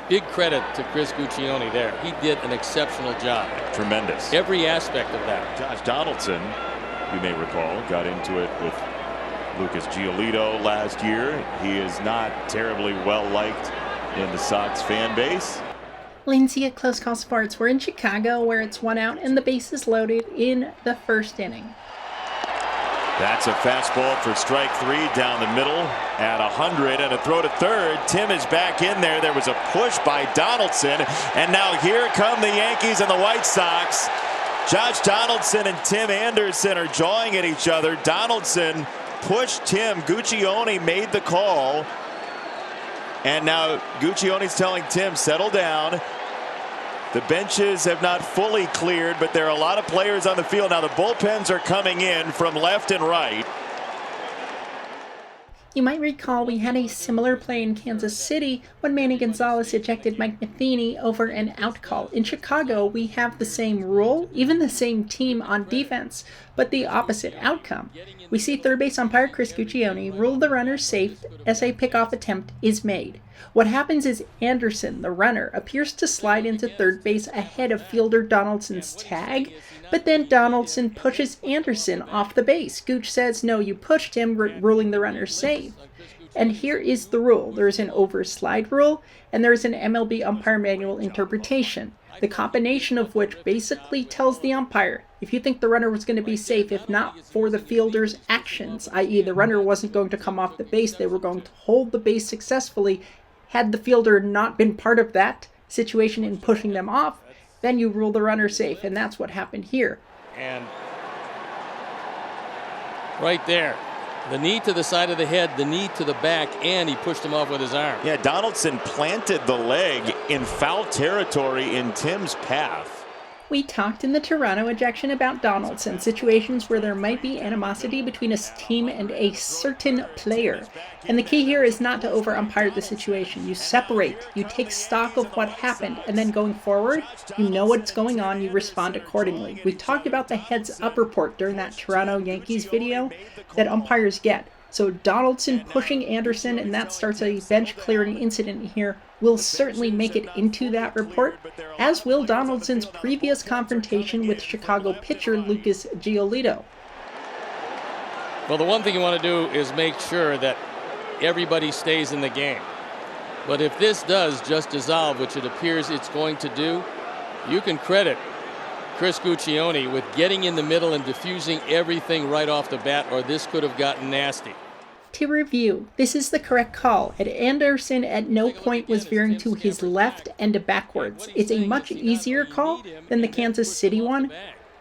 Big credit to Chris Guccione there. He did an exceptional job. Tremendous. Every aspect of that. Josh Donaldson, you may recall, got into it with Lucas Giolito last year. He is not terribly well liked in the Sox fan base. Lindsay at Close Call Sports. We're in Chicago where it's 1 out and the base is loaded in the first inning. That's a fastball for strike 3 down the middle at 100, and a throw to third. Tim is back in there. There was a push by Donaldson, and now here come the Yankees and the White Sox. Josh Donaldson and Tim Anderson are jawing at each other. Donaldson pushed Tim. Guccione made the call, and now Guccione's telling Tim, settle down. The benches have not fully cleared, but there are a lot of players on the field. Now the bullpens are coming in from left and right. You might recall we had a similar play in Kansas City when Manny Gonzalez ejected Mike Matheny over an out call. In Chicago, we have the same rule, even the same team on defense, but the opposite outcome. We see third base umpire Chris Guccione rule the runner safe as a pickoff attempt is made. What happens is Anderson, the runner, appears to slide into third base ahead of fielder Donaldson's tag, but then Donaldson pushes Anderson off the base. Gooch says, no, you pushed him, ruling the runner safe. And here is the rule. There's an overslide rule, and there's an MLB Umpire Manual interpretation, the combination of which basically tells the umpire, if you think the runner was going to be safe, if not for the fielder's actions, i.e. the runner wasn't going to come off the base, they were going to hold the base successfully. Had the fielder not been part of that situation in pushing them off, then you rule the runner safe, and that's what happened here. And right there, the knee to the side of the head, the knee to the back, and he pushed him off with his arm. Yeah, Donaldson planted the leg in foul territory in Tim's path. We talked in the Toronto ejection about Donaldson, situations where there might be animosity between a team and a certain player. And the key here is not to over-umpire the situation. You separate, you take stock of what happened, and then going forward, you know what's going on, you respond accordingly. We talked about the heads-up report during that Toronto Yankees video that umpires get. So Donaldson pushing Anderson, and that starts a bench-clearing incident here, will certainly make it into that report, as will Donaldson's previous confrontation with Chicago pitcher Lucas Giolito. Well, the one thing you want to do is make sure that everybody stays in the game. But if this does just dissolve, which it appears it's going to do, you can credit Chris Guccione with getting in the middle and diffusing everything right off the bat, or this could have gotten nasty. To review, this is the correct call, and Anderson at no point was veering to his left and backwards. It's a much easier call than the Kansas City one,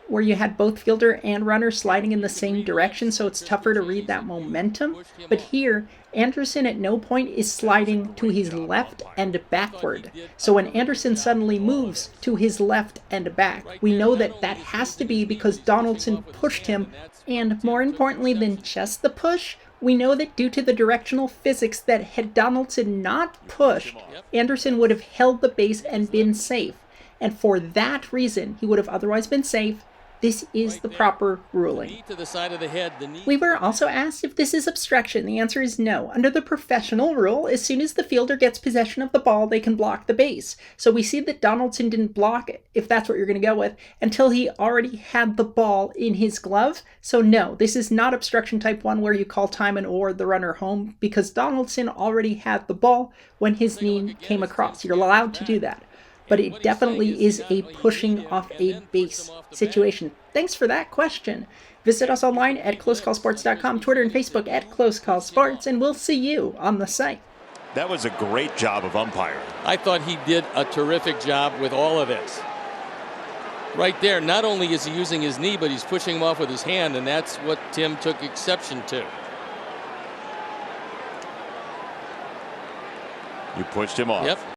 where you had both fielder and runner sliding in the same direction, so it's tougher to read that momentum. But here, Anderson at no point is sliding to his left and backward. So when Anderson suddenly moves to his left and back, we know that that has to be because Donaldson pushed him, and more importantly than just the push, we know that due to the directional physics that had Donaldson not pushed, Anderson would have held the base and been safe. And for that reason, he would have otherwise been safe. This is the proper ruling. We were also asked if this is obstruction. The answer is no. Under the professional rule, as soon as the fielder gets possession of the ball, they can block the base. So we see that Donaldson didn't block it, if that's what you're going to go with, until he already had the ball in his glove. So no, this is not obstruction type 1 where you call time and or the runner home, because Donaldson already had the ball when his knee came across. You're allowed to do that. But it definitely is a pushing off a base situation. Thanks for that question. Visit us online at closecallsports.com, Twitter and Facebook at closecallsports, and we'll see you on the site. That was a great job of umpiring. I thought he did a terrific job with all of this. Right there, not only is he using his knee, but he's pushing him off with his hand, and that's what Tim took exception to. You pushed him off. Yep.